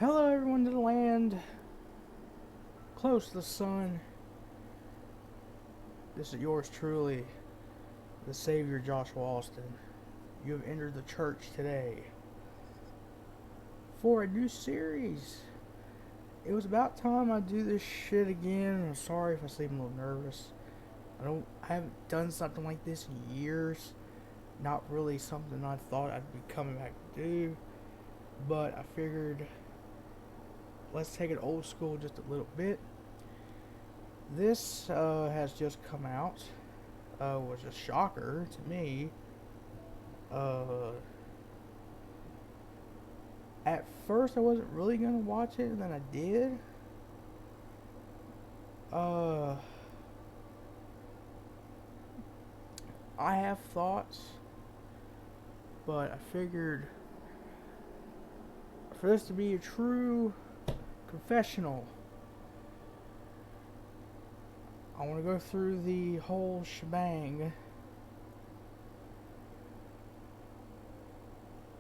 Hello, everyone to the land close to the sun. This is yours truly, the Savior Joshua Austin. You have entered the church today for a new series. It was about time I do this shit again. I'm sorry if I seem a little nervous. I haven't done something like this in years. Not really something I thought I'd be coming back to do, but I figured let's take it old school just a little bit. This has just come out. Was a shocker to me. Uh, at first, I wasn't really gonna watch it, and then I did. Uh, I have thoughts, but I figured for this to be a true confessional, I want to go through the whole shebang.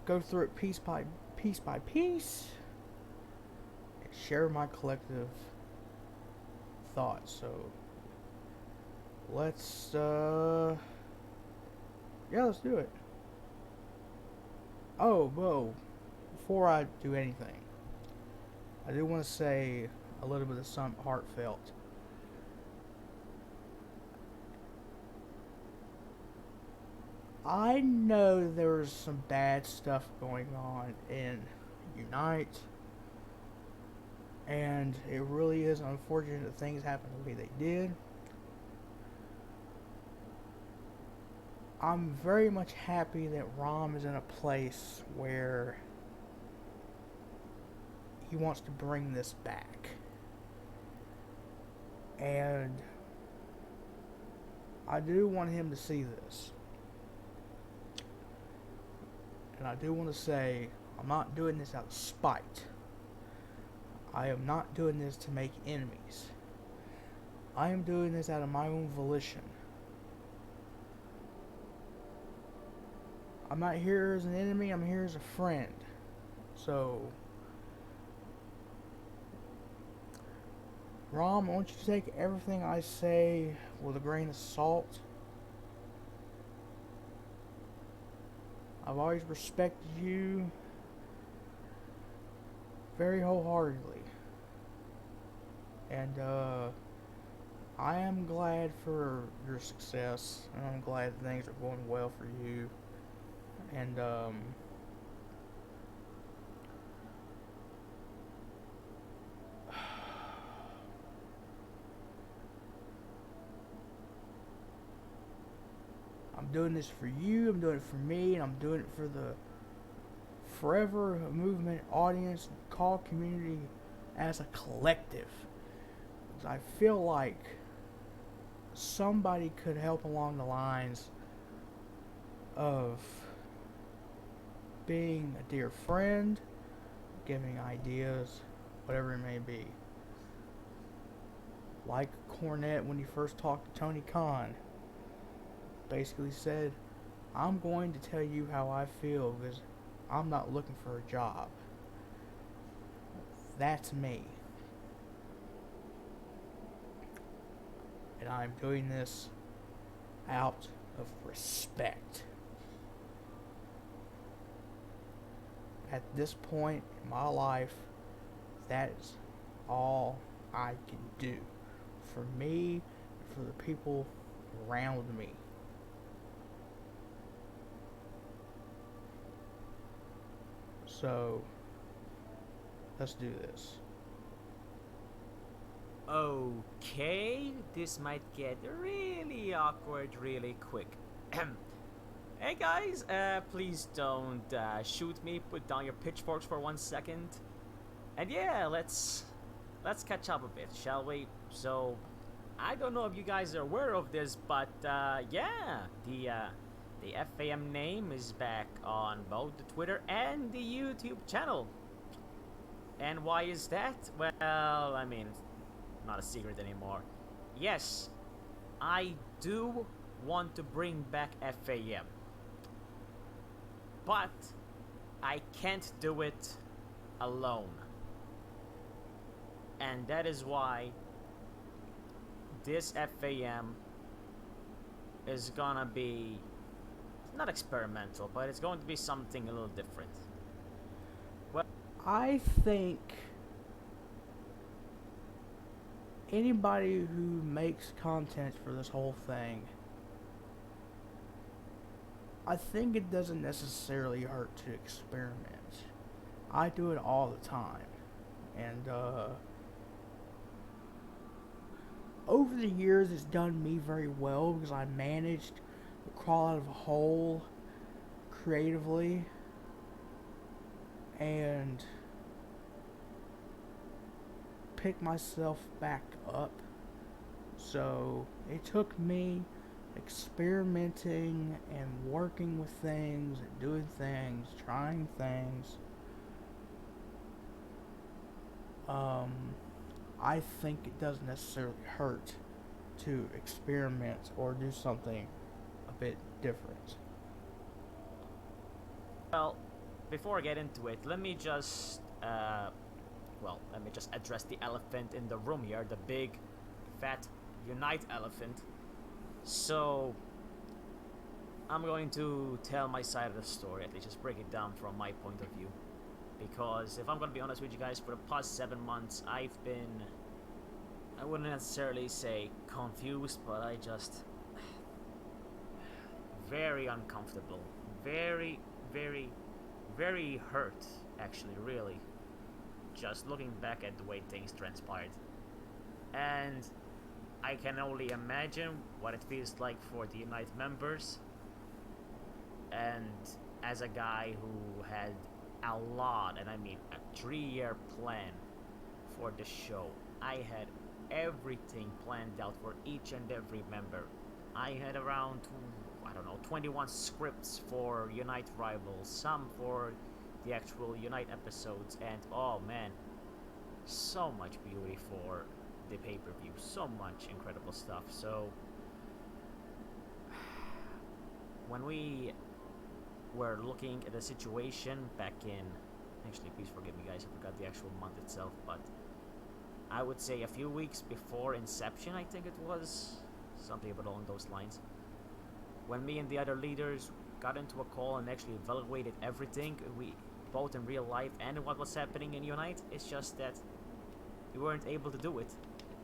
Go through it piece by piece, and share my collective thoughts. So let's let's do it. Oh, whoa! Before I do anything, I do want to say a little bit of something heartfelt. I know there's some bad stuff going on in Unite, and it really is unfortunate that things happened the way they did. I'm very much happy that Rom is in a place where he wants to bring this back. And I do want him to see this. And I do want to say, I'm not doing this out of spite. I am not doing this to make enemies. I am doing this out of my own volition. I'm not here as an enemy, I'm here as a friend. So, Rom, I want you to take everything I say with a grain of salt. I've always respected you very wholeheartedly. And I am glad for your success, and I'm glad things are going well for you. And I'm doing this for you, I'm doing it for me, and I'm doing it for the Forever Movement audience, call community as a collective. I feel like somebody could help along the lines of being a dear friend, giving ideas, whatever it may be. Like Cornette when he first talked to Tony Khan. Basically said, I'm going to tell you how I feel because I'm not looking for a job. That's me. And I'm doing this out of respect. At this point in my life, that is all I can do. For me, and for the people around me. So, let's do this. Okay, this might get really awkward really quick. Hey guys, please don't shoot me. Put down your pitchforks for 1 second. And yeah, let's catch up a bit, shall we? So, I don't know if you guys are aware of this, but yeah, the FAM name is back on both the Twitter and the YouTube channel. And why is that? Well, I mean, not a secret anymore. Yes, I do want to bring back FAM. But I can't do it alone. And that is why this FAM is gonna be not experimental, but it's going to be something a little different. Well, I think anybody who makes content for this whole thing, I think it doesn't necessarily hurt to experiment. I do it all the time. And over the years, it's done me very well because I managed to crawl out of a hole creatively and pick myself back up. So it took me experimenting and working with things and doing things, trying things. I think it doesn't necessarily hurt to experiment or do something a bit different. well, before I get into it, let me just address the elephant in the room here, the big, fat, Unite elephant. So, I'm going to tell my side of the story, at least just break it down from my point of view. Because if I'm going to be honest with you guys, for the past 7 months, I've been, I wouldn't necessarily say confused, but I just, very uncomfortable, very, very, very hurt, actually, really, just looking back at the way things transpired. And I can only imagine what it feels like for the Unite members. And as a guy who had a lot, and I mean a 3-year plan for the show, I had everything planned out for each and every member. I had around, I don't know, 21 scripts for Unite Rivals, some for the actual Unite episodes, and oh man, so much beauty for the pay-per-view, so much incredible stuff. So when we were looking at the situation back in, actually please forgive me guys, I forgot the actual month itself, but I would say a few weeks before Inception, I think it was, something along those lines, when me and the other leaders got into a call and actually evaluated everything, we both in real life and what was happening in Unite. It's just that we weren't able to do it.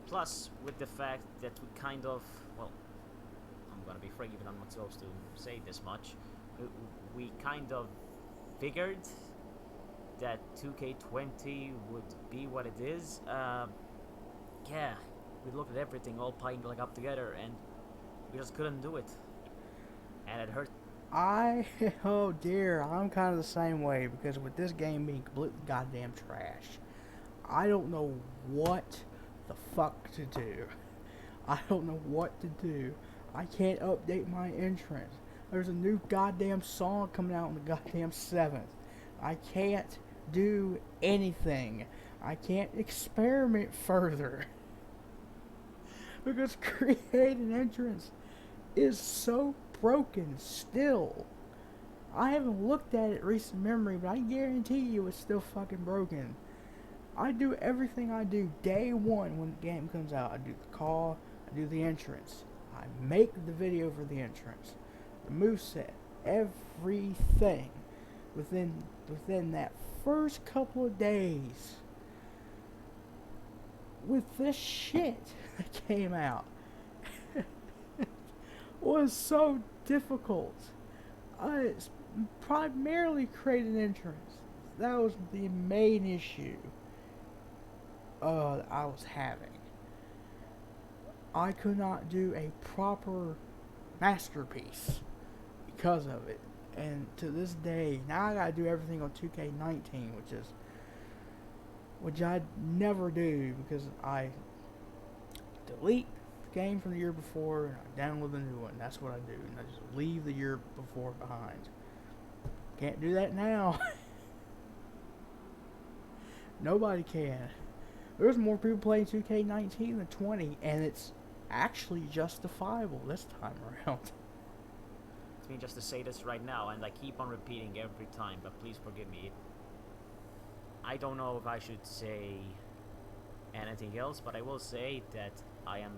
Plus, with the fact that we kind of, well, I'm gonna be frank, even I'm not supposed to say this much, we kind of figured that 2K20 would be what it is. Yeah, we looked at everything all piling like up together, and we just couldn't do it, and it hurt. Oh dear, I'm kind of the same way because with this game being completely goddamn trash, I don't know what the fuck to do. I don't know what to do. I can't update my entrance. There's a new goddamn song coming out on the goddamn 7th. I can't do anything. I can't experiment further. Because creating entrance is so broken still. I haven't looked at it recent memory, but I guarantee you it's still fucking broken. I do everything I do day one when the game comes out. I do the call, I do the entrance, I make the video for the entrance, the moveset, everything within that first couple of days. With this shit that came out was so difficult. I primarily created entrance. That was the main issue I was having. I could not do a proper masterpiece because of it. And to this day, now I gotta do everything on 2K19, which I never do because I delete the game from the year before and I download the new one. That's what I do. And I just leave the year before behind. Can't do that now. Nobody can. There's more people playing 2K19 than 20, and it's actually justifiable this time around. It's me just to say this right now, and I keep on repeating every time, but please forgive me. I don't know if I should say anything else, but I will say that I am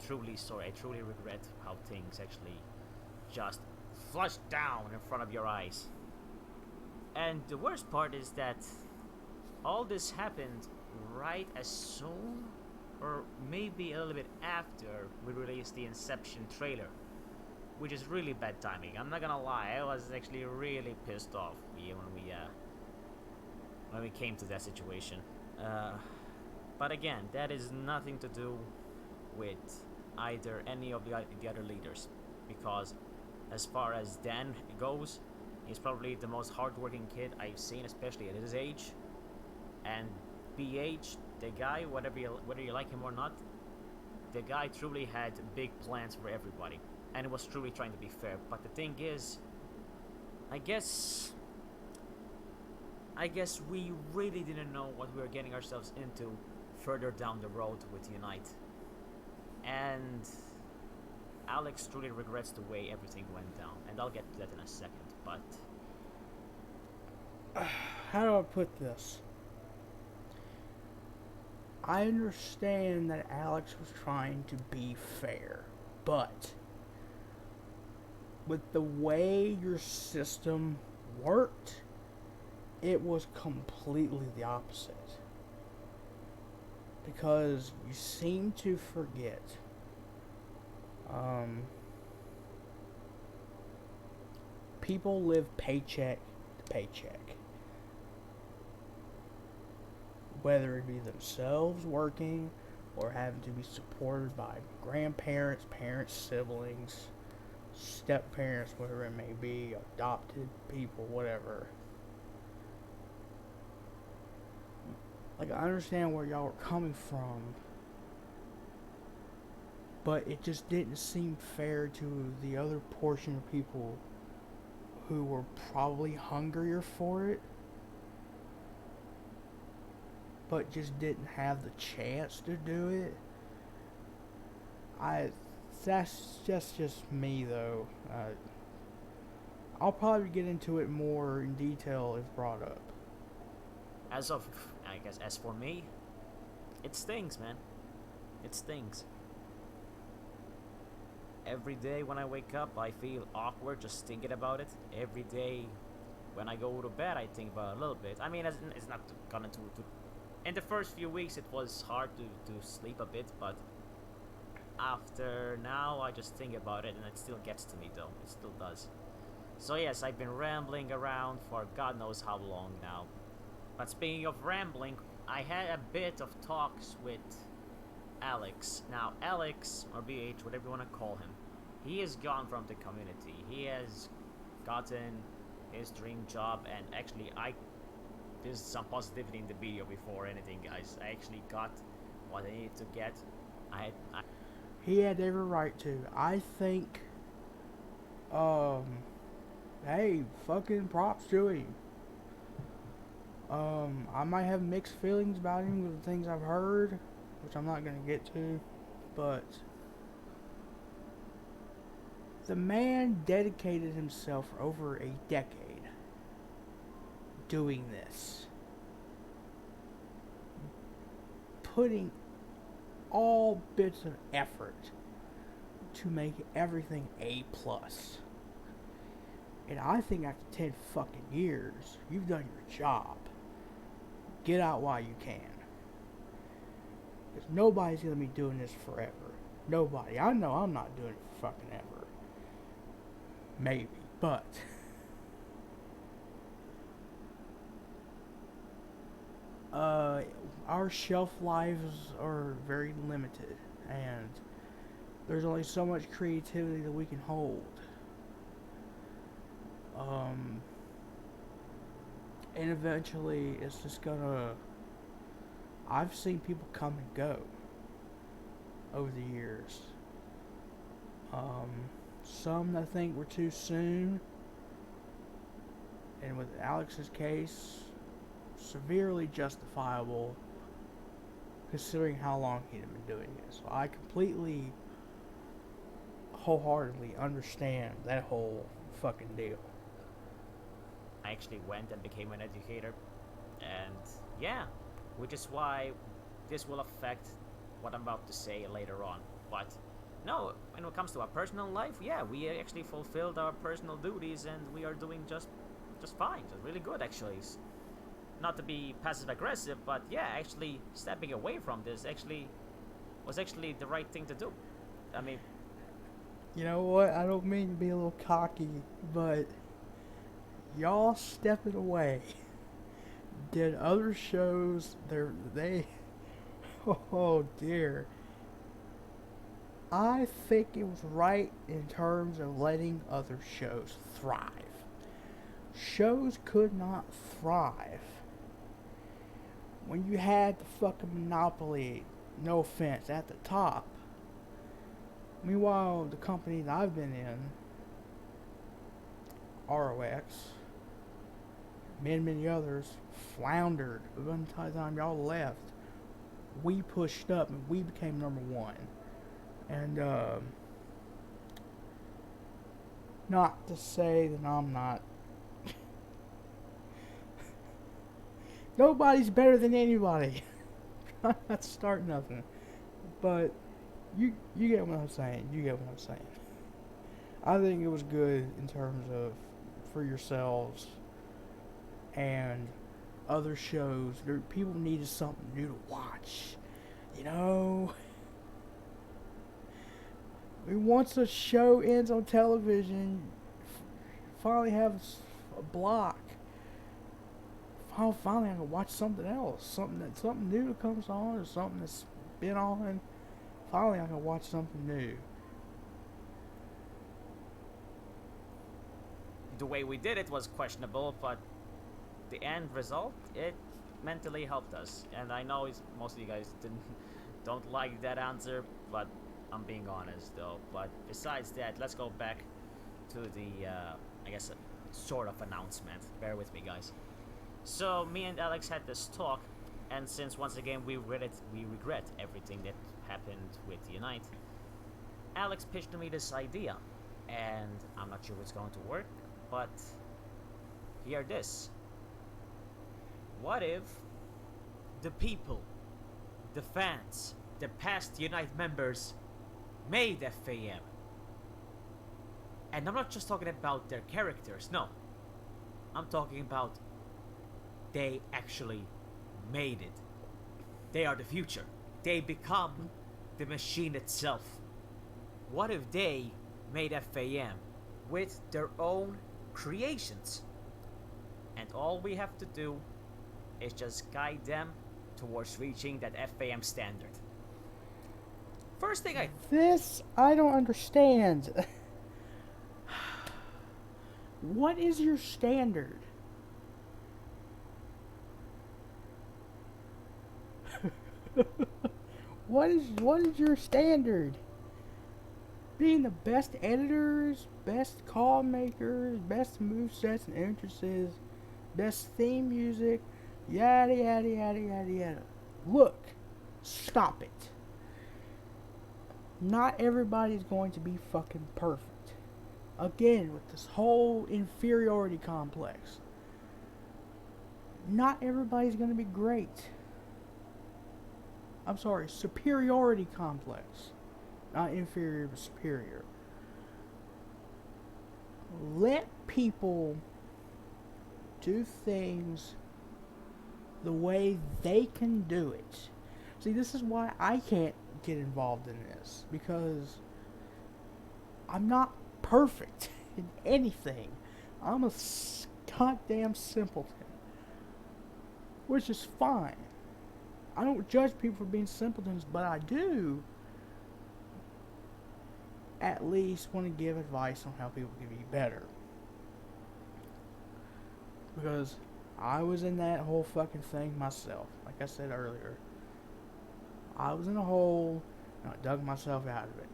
truly sorry. I truly regret how things actually just flushed down in front of your eyes. And the worst part is that all this happened right as soon, or maybe a little bit after we released the Inception trailer, which is really bad timing. I'm not gonna lie, I was actually really pissed off when we came to that situation. Uh, but again, that is nothing to do with either any of the other leaders, because as far as Dan goes, he's probably the most hardworking kid I've seen, especially at his age. And BH, the guy, whether you like him or not, the guy truly had big plans for everybody, and was truly trying to be fair. But the thing is, I guess I guess we really didn't know what we were getting ourselves into further down the road with Unite. And Alex truly regrets the way everything went down, and I'll get to that in a second. But How do I put this? I understand that Alex was trying to be fair, but with the way your system worked, it was completely the opposite. Because you seem to forget. People live paycheck to paycheck. Whether it be themselves working or having to be supported by grandparents, parents, siblings, step parents, whatever it may be, adopted people, whatever. Like, I understand where y'all are coming from, but it just didn't seem fair to the other portion of people who were probably hungrier for it, but just didn't have the chance to do it. That's just me though. I'll probably get into it more in detail if brought up. as for me, it stings, man. It stings. Every day when I wake up, I feel awkward just thinking about it. Every day when I go to bed, I think about it a little bit. I mean, it's not gonna to. In the first few weeks, it was hard to sleep a bit, but after now, I just think about it, and it still gets to me, though. It still does. So yes, I've been rambling around for God knows how long now. But speaking of rambling, I had a bit of talks with Alex. Now, Alex, or BH, whatever you want to call him, he is gone from the community. He has gotten his dream job, and actually, there's some positivity in the video before anything, guys. I actually got what I needed to get. I He had every right to. I think, hey, fucking props to him. I might have mixed feelings about him with the things I've heard, which I'm not gonna get to, but the man dedicated himself for over a decade doing this, putting all bits of effort to make everything A plus. And I think after 10 fucking years, you've done your job. Get out while you can. Because nobody's gonna be doing this forever. Nobody. I know I'm not doing it for fucking ever. Maybe, but our shelf lives are very limited, and there's only so much creativity that we can hold. And eventually it's just gonna. I've seen people come and go over the years. Some I think were too soon, and with Alex's case, severely justifiable considering how long he'd been doing it. So I completely, wholeheartedly understand that whole fucking deal. actually went and became an educator, and yeah, which is why this will affect what I'm about to say later on. But no, when it comes to our personal life, yeah, we actually fulfilled our personal duties and we are doing just fine, just really good actually. Not to be passive aggressive, but yeah, actually stepping away from this actually was actually the right thing to do. I mean, You know what? I don't mean to be a little cocky, but y'all stepping away did other shows. They. Oh dear. I think it was right in terms of letting other shows thrive. Shows could not thrive when you had the fucking monopoly, no offense, at the top. Meanwhile, the company that I've been in, ROX, many others, floundered. By the time y'all left, we pushed up and we became number one. And, not to say that I'm not. Nobody's better than anybody. I'm not to start nothing. But you get what I'm saying. You get what I'm saying. I think it was good in terms of for yourselves and other shows. People needed something new to watch. You know? I mean, once a show ends on television, finally have a block. Finally I can watch something else. Something new that comes on or something that's been on. Finally I can watch something new. the way we did it was questionable, but the end result, it mentally helped us. And I know most of you guys don't like that answer, but I'm being honest though. But besides that, let's go back to the, I guess, sort of announcement. Bear with me, guys. So me and Alex had this talk, and since once again we regret everything that happened with Unite, Alex pitched to me this idea, and I'm not sure it's going to work, but hear this. What if the people, the fans, the past Unite members made FAM? And I'm not just talking about their characters, no. I'm talking about they actually made it. They are the future. They become the machine itself. What if they made FAM with their own creations? And all we have to do is just guide them towards reaching that FAM standard. First thing This I don't understand. What is your standard? What is your standard? Being the best editors, best call makers, best movesets and entrances, best theme music, yada yada yada yada yada. Look, stop it. Not everybody's going to be fucking perfect. Again, with this whole inferiority complex. Not everybody's going to be great. I'm sorry, superiority complex. Not inferior, but superior. Let people do things the way they can do it. See, this is why I can't get involved in this. Because I'm not perfect in anything. I'm a goddamn simpleton. Which is fine. I don't judge people for being simpletons, but I do at least want to give advice on how people can be better. Because I was in that whole fucking thing myself. Like I said earlier. I was in a hole and I dug myself out of it.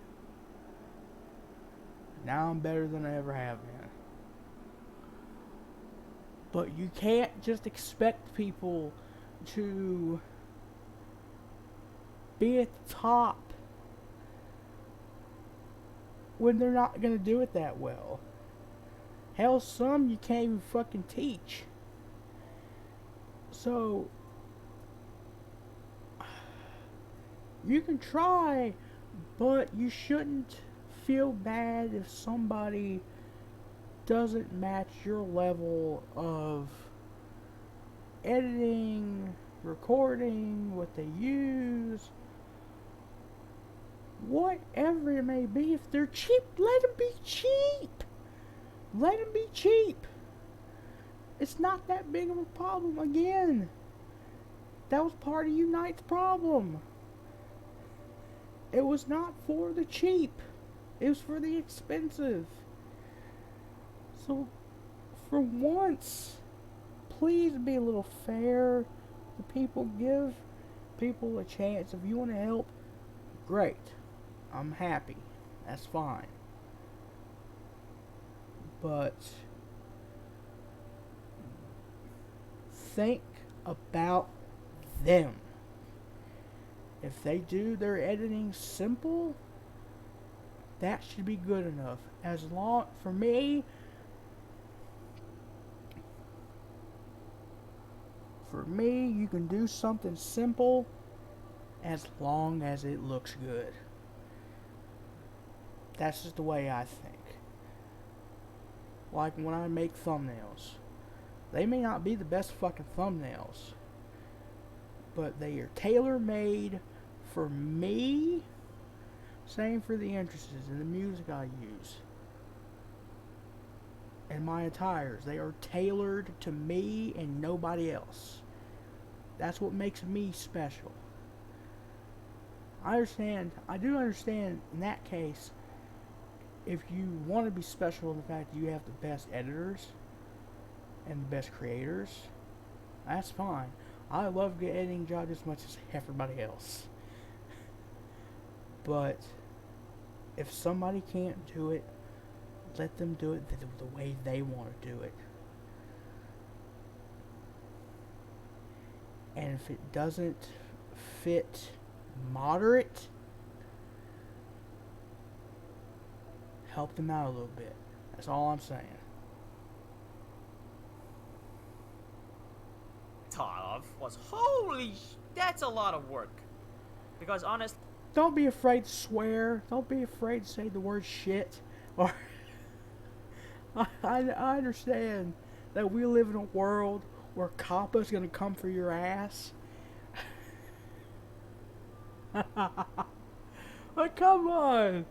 Now I'm better than I ever have been. But you can't just expect people to be at the top when they're not going to do it that well. Hell, some you can't even fucking teach. So, You can try, but you shouldn't feel bad if somebody doesn't match your level of editing, recording, what they use, whatever it may be. If they're cheap, let them be cheap. Let them be cheap. It's not that big of a problem. Again, that was part of Unite's problem. It was not for the cheap. It was for the expensive. So, for once, please be a little fair to people. Give people a chance. If you want to help, great. I'm happy. That's fine. But think about them. If they do their editing simple, that should be good enough. As long, for me, you can do something simple as long as it looks good. That's just the way I think. Like when I make thumbnails, they may not be the best fucking thumbnails, but they are tailor-made for me. Same for the entrances and the music I use. And my attires. They are tailored to me and nobody else. That's what makes me special. I do understand in that case, if you want to be special in the fact that you have the best editors and the best creators, that's fine. I love the editing job as much as everybody else. But if somebody can't do it, let them do it the way they want to do it. And if it doesn't fit moderate, help them out a little bit. That's all I'm saying. Thought of was that's a lot of work. Because honestly, Don't be afraid to swear. Don't be afraid to say the word shit. Or I understand that we live in a world where COPPA's gonna come for your ass. But come on,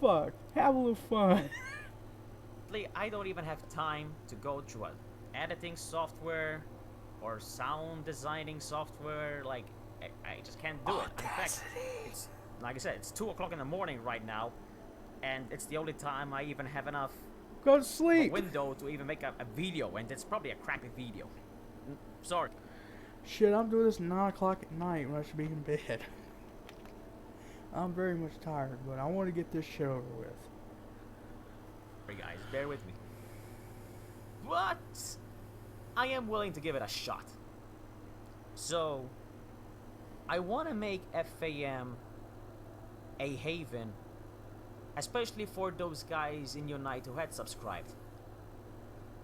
fuck, have a little fun. I don't even have time to go through an editing software or sound designing software. Like, I just can't do it. In fact, it's like I said, it's 2 o'clock in the morning right now, and it's the only time I even have enough Go to sleep. window to even make a video, and it's probably a crappy video. Sorry. Shit, I'm doing this 9 o'clock at night when I should be in bed. I'm very much tired, but I want to get this shit over with. Sorry guys, bear with me. But I am willing to give it a shot. So I want to make FAM a haven, especially for those guys in Unite who had subscribed.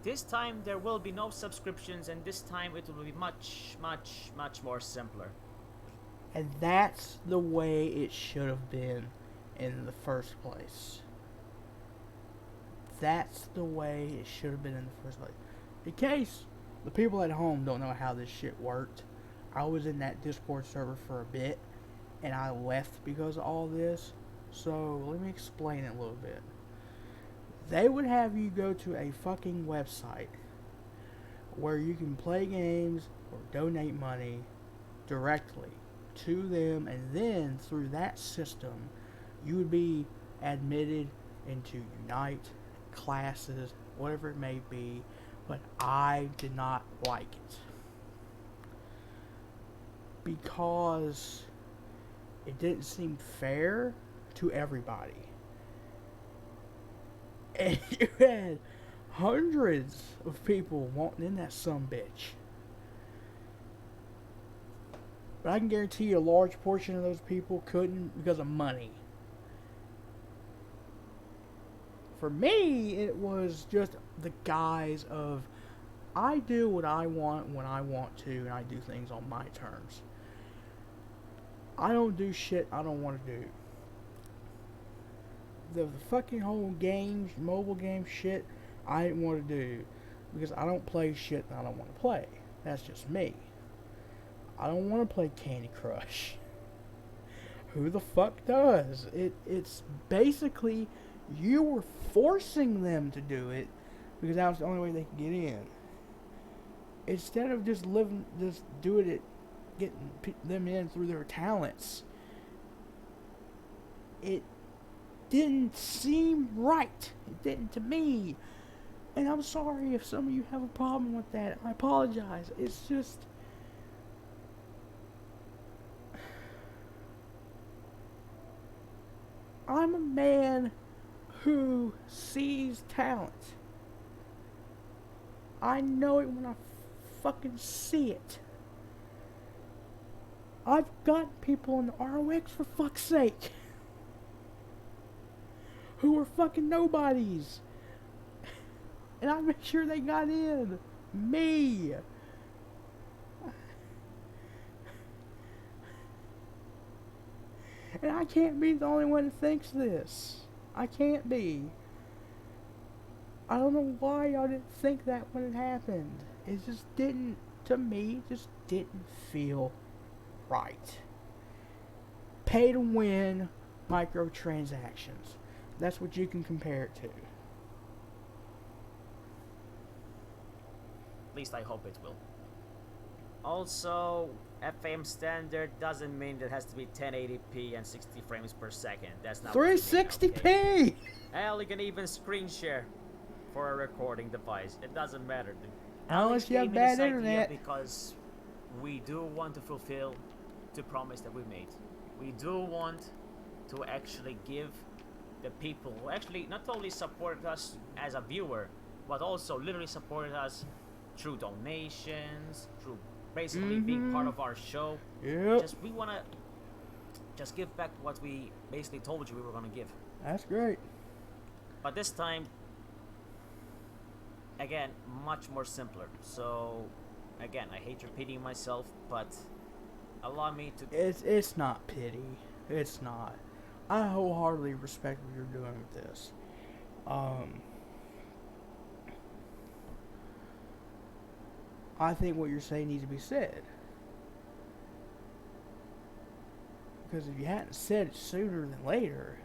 This time there will be no subscriptions, and this time it will be much more simpler. And that's the way it should have been in the first place. That's the way it should have been in the first place. In case the people at home don't know how this shit worked, I was in that Discord server for a bit, and I left because of all this. So, let me explain it a little bit. They would have you go to a fucking website where you can play games or donate money directly to them, and then through that system you would be admitted into Unite classes, whatever it may be. But I did not like it because it didn't seem fair to everybody. And you had hundreds of people wanting in that sumbitch. But I can guarantee you a large portion of those people couldn't because of money. For me, it was just the guise of, I do what I want when I want to, and I do things on my terms. I don't do shit I don't want to do. The fucking whole games, mobile game shit, I didn't want to do because I don't play shit that I don't want to play. That's just me. I don't want to play Candy Crush. Who the fuck does? It's basically you were forcing them to do it because that was the only way they could get in. Instead of just doing it, getting them in through their talents, it didn't seem right. It didn't to me. And I'm sorry if some of you have a problem with that. I apologize. It's just... I'm a man who sees talent. I know it when I fucking see it. I've got people in the ROX, for fuck's sake, who are fucking nobodies. And I make sure they got in. Me. And I can't be the only one that thinks this. I can't be. I don't know why y'all didn't think that when it happened. It just didn't, to me, just didn't feel right. Pay to win microtransactions. That's what you can compare it to. At least I hope it will. Also, FAM standard doesn't mean that it has to be 1080p and 60 frames per second. That's not 360p! Okay? Hell, you can even screen share for a recording device. It doesn't matter, dude. Unless you have bad internet. Because we do want to fulfill the promise that we made. We do want to actually give the people who actually not only supported us as a viewer, but also literally supported us through donations, through basically being part of our show. Yep. We want to just give back what we basically told you we were going to give. That's great. But this time, again, much more simpler. So, again, I hate repeating myself, but allow me to... It's not pity. It's not. I wholeheartedly respect what you're doing with this. I think what you're saying needs to be said. Because if you hadn't said it sooner than later,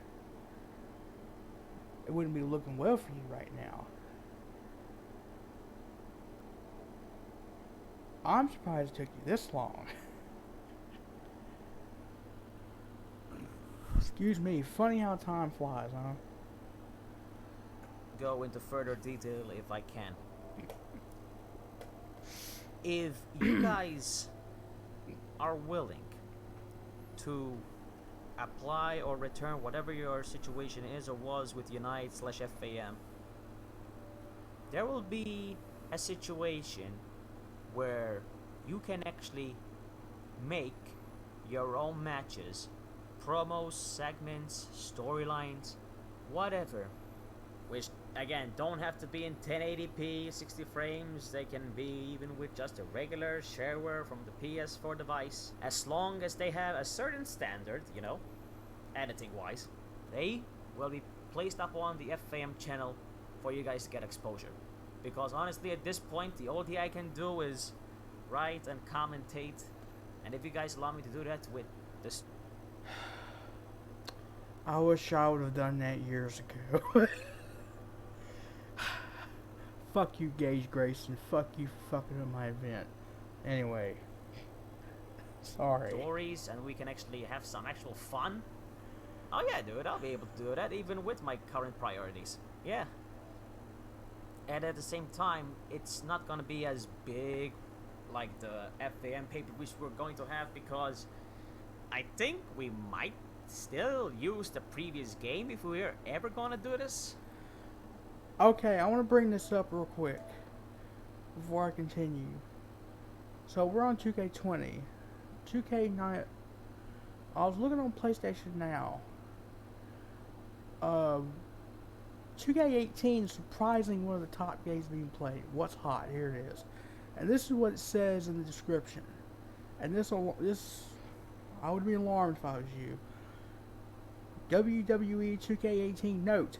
it wouldn't be looking well for you right now. I'm surprised it took you this long. Excuse me, funny how time flies, huh? Go into further detail if I can. If you guys are willing to apply or return whatever your situation is or was with Unite/FAM, there will be a situation where you can actually make your own matches, promos, segments, storylines, whatever, which again don't have to be in 1080p 60 frames. They can be even with just a regular shareware from the PS4 device, as long as they have a certain standard, you know, editing wise. They will be placed up on the FAM channel for you guys to get exposure, because honestly at this point the only thing I can do is write and commentate, and if you guys allow me to do that with this, I wish I would have done that years ago. Fuck you, Gage Grayson. Fuck you for fucking up my event. Anyway. Sorry. Stories, and we can actually have some actual fun. Oh yeah, dude, I'll be able to do that even with my current priorities. Yeah. And at the same time, it's not gonna be as big like the FAM paper which we're going to have, because I think we might still use the previous game if we're ever gonna do this. Okay, I want to bring this up real quick before I continue. So we're on 2K20. 2K9. I was looking on PlayStation Now. 2K18 is surprisingly one of the top games being played. What's hot? Here it is. And this is what it says in the description. And this I would be alarmed if I was you. WWE 2K18 note: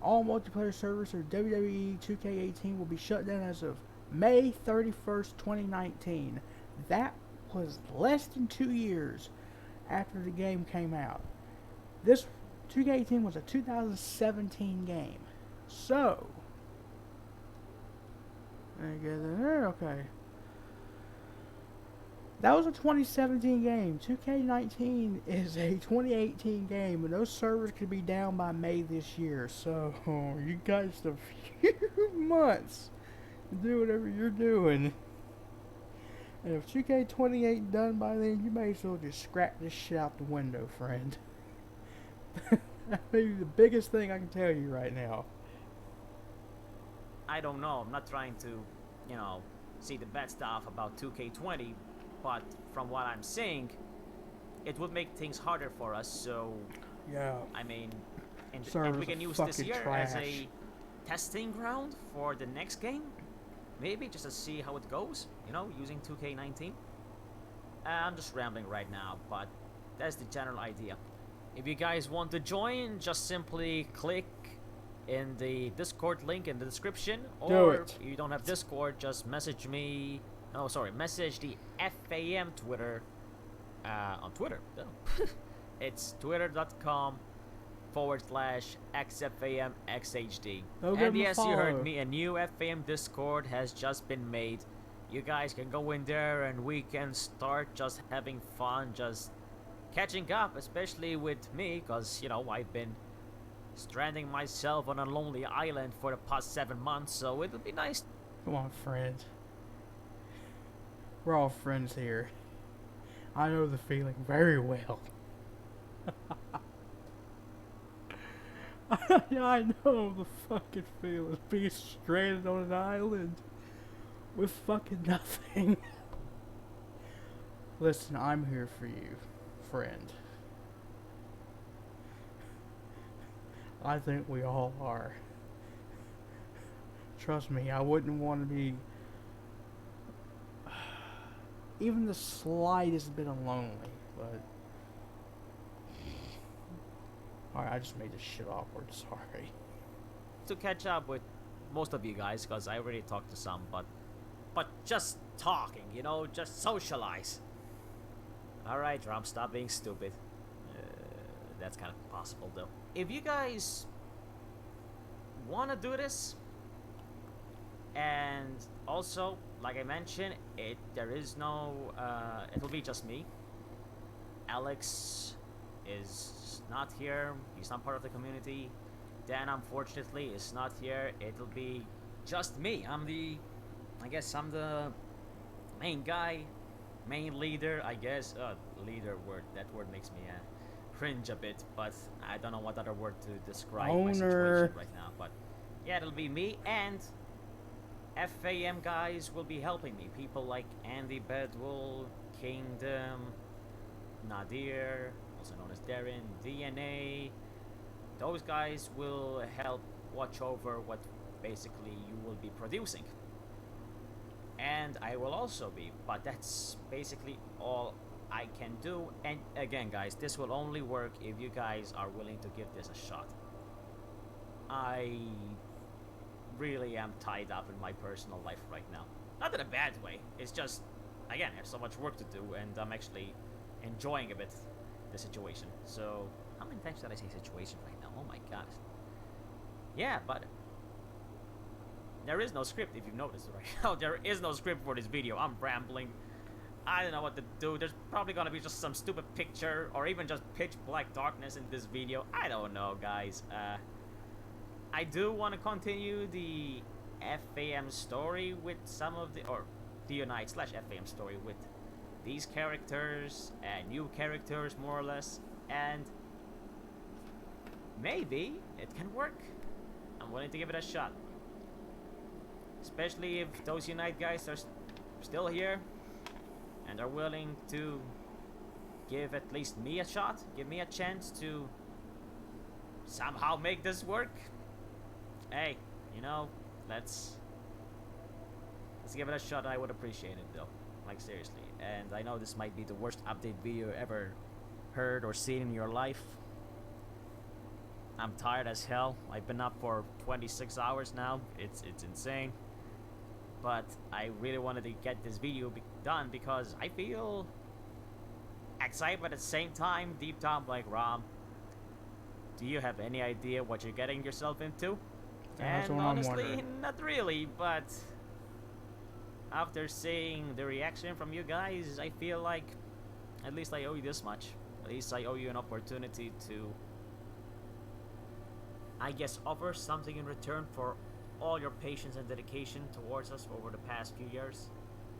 all multiplayer servers of WWE 2K18 will be shut down as of May 31st, 2019. That was less than 2 years after the game came out. This 2K18 was a 2017 game. So, okay. That was a 2017 game. 2K19 is a 2018 game, and those servers could be down by May this year. So, you got just a few months to do whatever you're doing. And if 2K20 ain't done by then, you may as well just scrap this shit out the window, friend. That may be the biggest thing I can tell you right now. I don't know. I'm not trying to, see the bad stuff about 2K20, but from what I'm seeing, it would make things harder for us. So, yeah. I mean, and Servers we can are use this fucking year trash. as a testing ground for the next game. Maybe just to see how it goes, using 2K19. I'm just rambling right now, but that's the general idea. If you guys want to join, just simply click in the Discord link in the description. Or if you don't have Discord, just message me. Oh, sorry, message the FAM Twitter on Twitter. Oh. It's twitter.com/XFAMXHD. And yes, you heard me, a new FAM Discord has just been made. You guys can go in there and we can start just having fun, just catching up, especially with me, because, I've been stranding myself on a lonely island for the past 7 months, so it'll be nice. Come on, friend. We're all friends here. I know the feeling very well. Yeah, I know the fucking feeling. Being stranded on an island with fucking nothing. Listen, I'm here for you, friend. I think we all are. Trust me, I wouldn't want to be even the slightest bit of lonely, but alright, I just made this shit awkward, sorry. To catch up with most of you guys, because I already talked to some, but just talking, just socialize. Alright, Ram, stop being stupid. That's kind of impossible, though. If you guys want to do this, and also, like I mentioned, there is no, it'll be just me. Alex is not here. He's not part of the community. Dan, unfortunately, is not here. It'll be just me. I'm the main guy, main leader, I guess. Leader word. That word makes me cringe a bit, but I don't know what other word to describe my situation right now. But yeah, it'll be me, and FAM guys will be helping me. People like Andy Bedwell, Kingdom, Nadir, also known as Darren, DNA. Those guys will help watch over what basically you will be producing. And I will also be, but that's basically all I can do. And again, guys, this will only work if you guys are willing to give this a shot. I really am tied up in my personal life right now. Not in a bad way. It's just, again, I have so much work to do, and I'm actually enjoying a bit the situation. So, how many times did I say situation right now? Oh my god. Yeah, but there is no script, if you've noticed right now. There is no script for this video. I'm rambling. I don't know what to do. There's probably gonna be just some stupid picture, or even just pitch black darkness in this video. I don't know, guys. I do want to continue the FAM story with some of the, or the Unite/FAM story with these characters, new characters more or less, and maybe it can work. I'm willing to give it a shot. Especially if those Unite guys are still here and are willing to give at least me a shot, give me a chance to somehow make this work. Hey, let's give it a shot. I would appreciate it, though. Like, seriously. and I know this might be the worst update video you ever heard or seen in your life. I'm tired as hell. I've been up for 26 hours now. It's insane. But I really wanted to get this video done because I feel excited, but at the same time, deep down, I'm like, Rom, do you have any idea what you're getting yourself into? That's And what I'm honestly, wondering. not really, but after seeing the reaction from you guys, I feel like at least I owe you this much. At least I owe you an opportunity to, I guess, offer something in return for all your patience and dedication towards us over the past few years.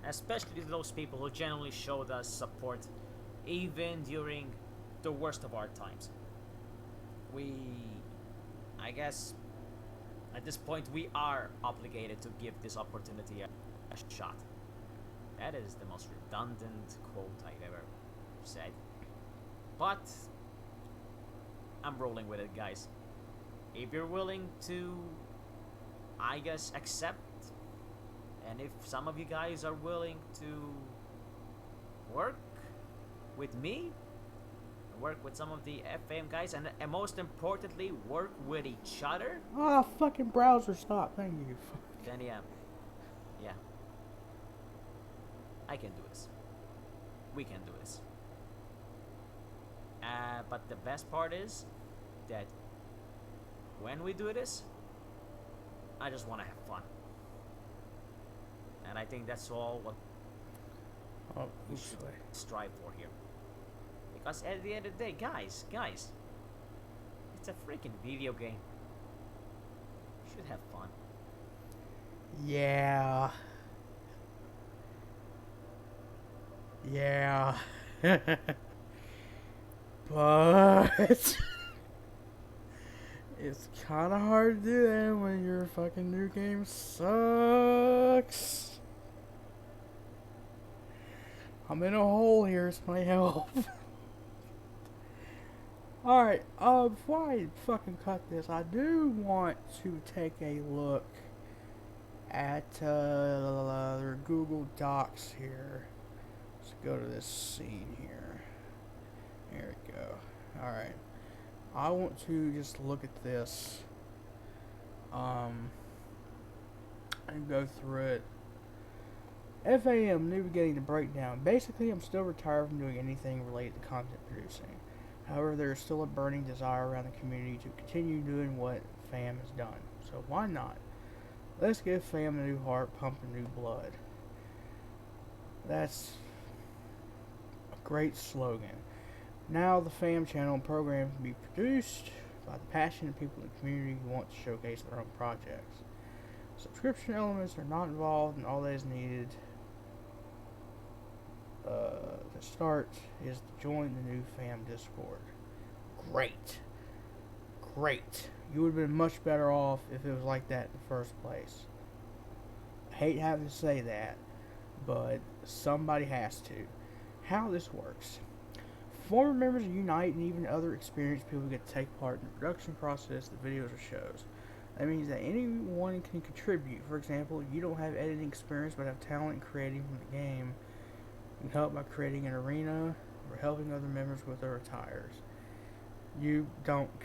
Especially to those people who genuinely showed us support, even during the worst of our times. We, I guess, at this point, we are obligated to give this opportunity a shot. That is the most redundant quote I've ever said. But I'm rolling with it, guys. If you're willing to, I guess, accept, and if some of you guys are willing to work with me, work with some of the FM guys, and most importantly, work with each other, Ah, fucking browser stop. Thank you. then yeah, I can do this. We can do this. But the best part is that when we do this, I just want to have fun. And I think that's all what Oh, we should strive for here. Because at the end of the day, guys, it's a freaking video game. You should have fun. yeah. Yeah. But it's kind of hard to do that when your fucking new game sucks. I'm in a hole here, somebody help. Alright, before I fucking cut this, I do want to take a look at their Google Docs here. Let's go to this scene here. There we go. Alright. I want to just look at this. And go through it. FAM, new beginning to breakdown. Basically, I'm still retired from doing anything related to content producing. However, there is still a burning desire around the community to continue doing what FAM has done. So why not? Let's give FAM a new heart, pumping new blood. That's a great slogan. Now the FAM channel and program can be produced by the passionate people in the community who want to showcase their own projects. Subscription elements are not involved, and all that is needed to start is to join the new FAM Discord. Great. You would have been much better off if it was like that in the first place. I hate having to say that, but somebody has to. How this works. Former members of Unite and even other experienced people get to take part in the production process of the videos or shows. That means that anyone can contribute. For example, you don't have editing experience but have talent in creating from the game. You can help by creating an arena or helping other members with their attires. You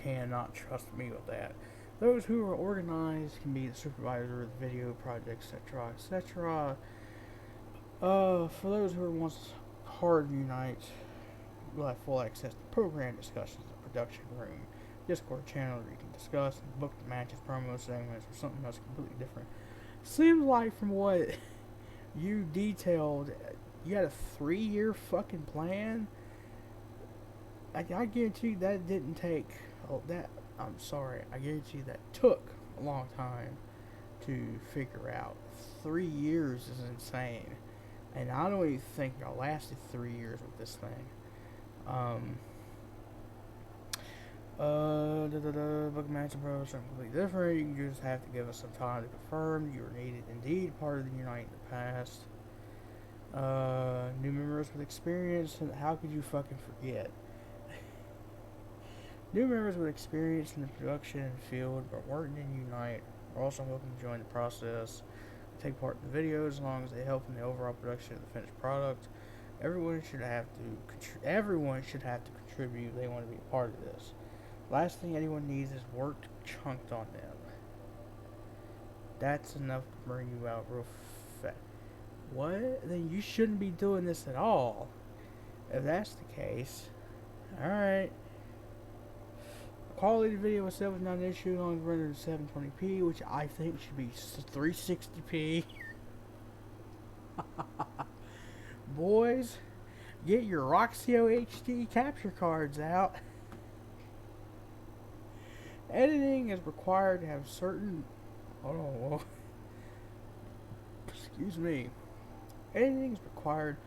cannot trust me with that. Those who are organized can be the supervisor of the video project, etc., etc. For those who are once part of Unite, you'll have full access to program discussions, the production room, Discord channel where you can discuss and book the matches, promo segments, or something else completely different. Seems like from what you detailed, you had a 3-year fucking plan. I guarantee that didn't take. Oh, that I'm sorry. I guarantee that took a long time to figure out. 3 years is insane, and I don't even think y'all lasted 3 years with this thing. Book match approach are completely different. You just have to give us some time to confirm you were needed indeed part of the Unite in the past. New members with experience, and how could you fucking forget? New members with experience in the production field but weren't in Unite are also welcome to join the process, take part in the videos as long as they help in the overall production of the finished product. Everyone should have to contribute if they want to be a part of this. Last thing anyone needs is work chunked on them. That's enough to bring you out real fast. What? Then you shouldn't be doing this at all. If that's the case, alright. Quality of the video itself is not an issue, long rendered 720p, which I think should be 360p. Boys, get your Roxio HD capture cards out. Editing is required to have certain. Oh, excuse me. Editing is required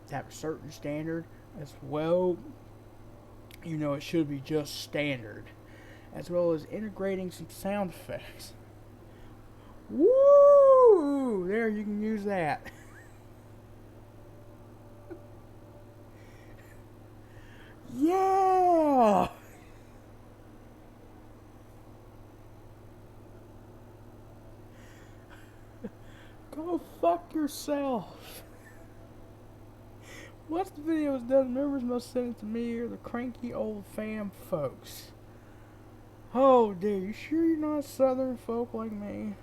to have a certain standard as well. You know, it should be just standard, as well as integrating some sound effects. Woo! There, you can use that. Yeah! Go fuck yourself. Once the video is done, members must send it to me or the cranky old fam folks. Oh dear, you sure you're not southern folk like me?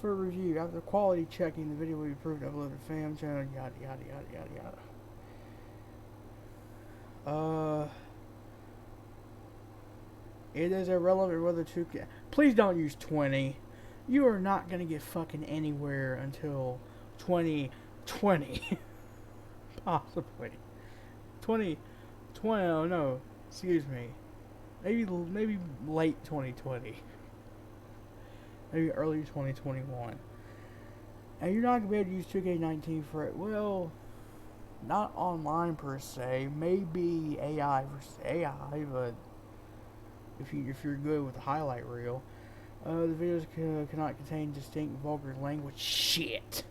For review, after quality checking, the video will be approved to upload to fam channel, yada yada yada yada yada. It is irrelevant whether to. Please don't use 20. You are not gonna get fucking anywhere until 2020. Possibly. 2020, oh no, excuse me. Maybe late 2020. Maybe early 2021. And you're not gonna be able to use 2K19 for it. Well, not online per se. Maybe AI versus AI, but if you're good with the highlight reel, the videos cannot contain distinct vulgar language. Shit.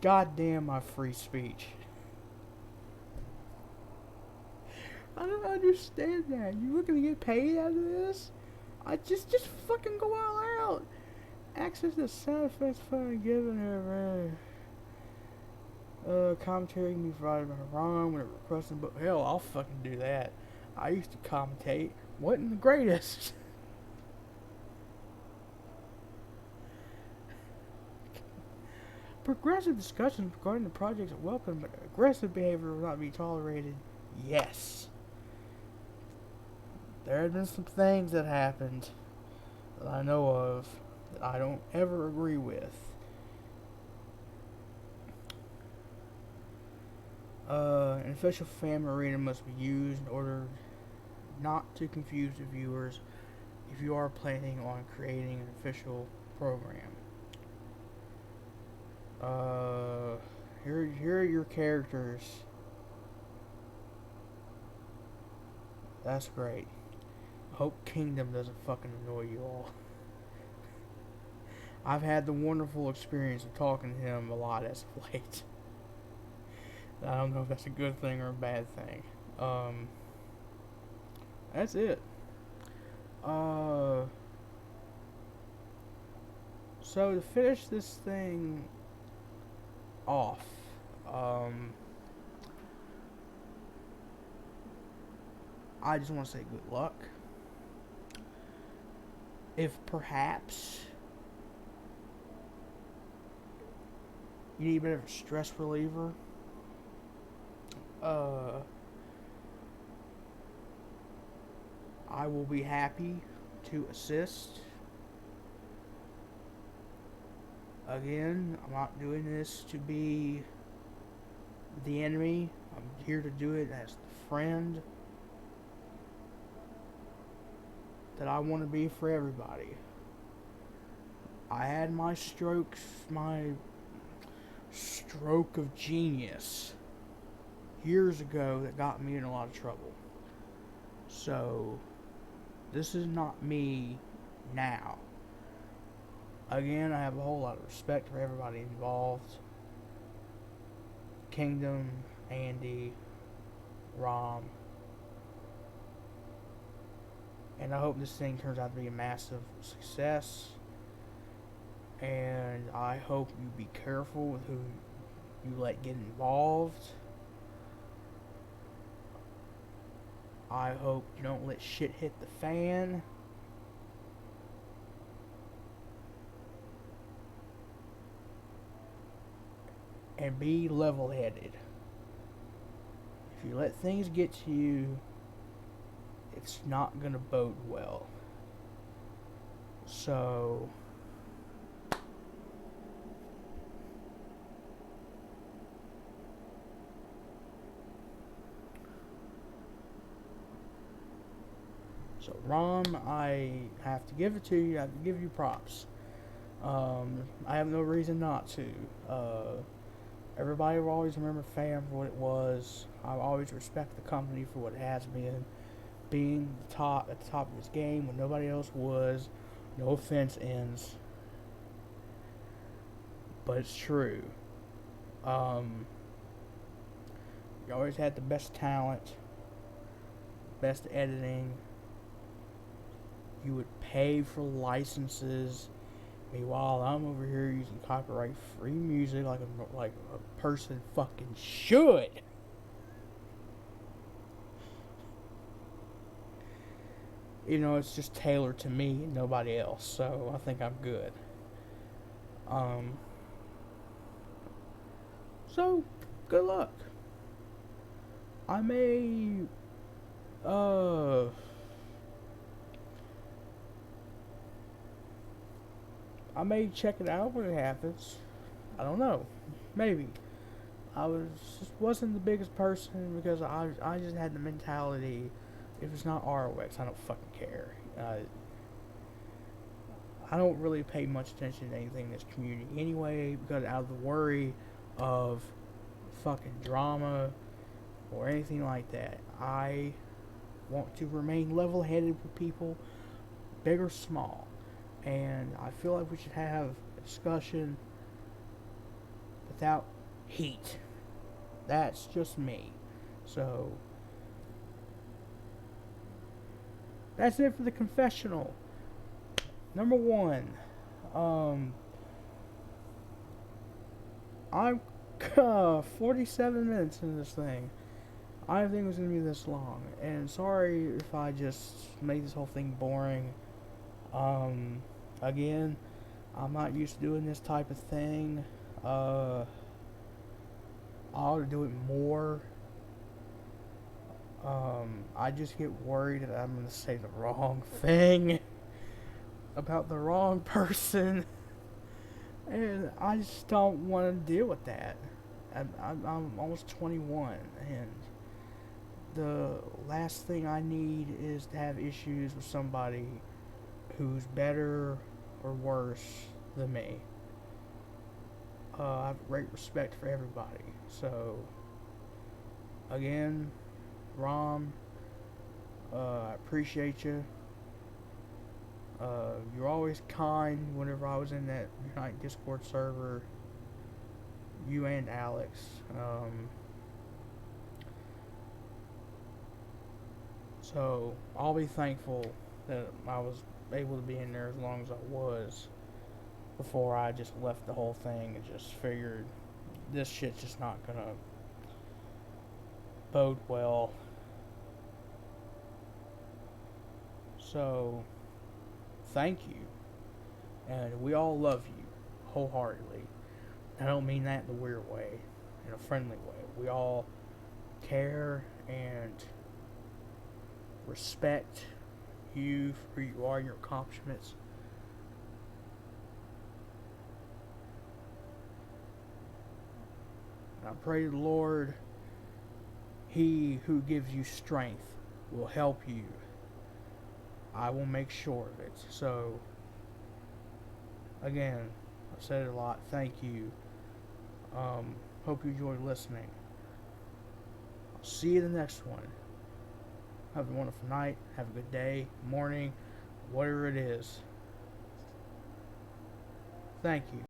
Goddamn my free speech. I don't understand that. You looking to get paid out of this? I just fucking go all out. Access to sound effects fine given her. Commentary can be provided by Ron when it requested, but hell, I'll fucking do that. I used to commentate. Wasn't the greatest. Progressive discussions regarding the projects are welcome, but aggressive behavior will not be tolerated. Yes. There have been some things that happened that I know of that I don't ever agree with. An official fan arena must be used in order not to confuse the viewers if you are planning on creating an official program. Here are your characters. That's great. I hope Kingdom doesn't fucking annoy you all. I've had the wonderful experience of talking to him a lot as of late. I don't know if that's a good thing or a bad thing. That's it. So to finish this thing off, I just want to say good luck. If perhaps you need a bit of a stress reliever, I will be happy to assist. Again, I'm not doing this to be the enemy. I'm here to do it as the friend that I want to be for everybody. I had my stroke of genius years ago that got me in a lot of trouble. So, this is not me now. Again, I have a whole lot of respect for everybody involved. Kingdom, Andy, Rom. And I hope this thing turns out to be a massive success. and I hope you be careful with who you let get involved. I hope you don't let shit hit the fan. And be level headed. If you let things get to you, it's not gonna bode well. So, Rom, I have to give it to you. I have to give you props. I have no reason not to. Everybody will always remember FAM for what it was. I always respect the company for what it has been. Being at the top of its game when nobody else was. No offense, ends, but it's true. Um, you always had the best talent, best editing. You would pay for licenses. Meanwhile, I'm over here using copyright-free music like a person fucking should. You know, it's just tailored to me and nobody else, so I think I'm good. Um, so good luck. I may, uh, I may check it out when it happens. I don't know. Maybe. Wasn't the biggest person because I just had the mentality, if it's not ROX, I don't fucking care. I don't really pay much attention to anything in this community anyway, because out of the worry of fucking drama or anything like that. I want to remain level-headed with people, big or small, and I feel like we should have a discussion without heat. That's just me. So that's it for the confessional. Number one, I'm 47 minutes into this thing. I didn't think it was gonna be this long, and sorry if I just made this whole thing boring. Again, I'm not used to doing this type of thing. I ought to do it more. I just get worried that I'm gonna say the wrong thing about the wrong person, and I just don't want to deal with that. I'm almost 21, and the last thing I need is to have issues with somebody who's better or worse than me. I have great respect for everybody. So, again, Rom, I appreciate you. You're always kind whenever I was in that Unite Discord server. You and Alex. So I'll be thankful that I was able to be in there as long as I was before I just left the whole thing and just figured this shit's just not gonna bode well. So thank you, and we all love you wholeheartedly. I don't mean that in a weird way, in a friendly way. We all care and respect you for who you are and your accomplishments. And I pray to the Lord, He who gives you strength will help you. I will make sure of it. So, again, I've said it a lot. Thank you. Hope you enjoyed listening. I'll see you in the next one. Have a wonderful night. Have a good day, morning, whatever it is. Thank you.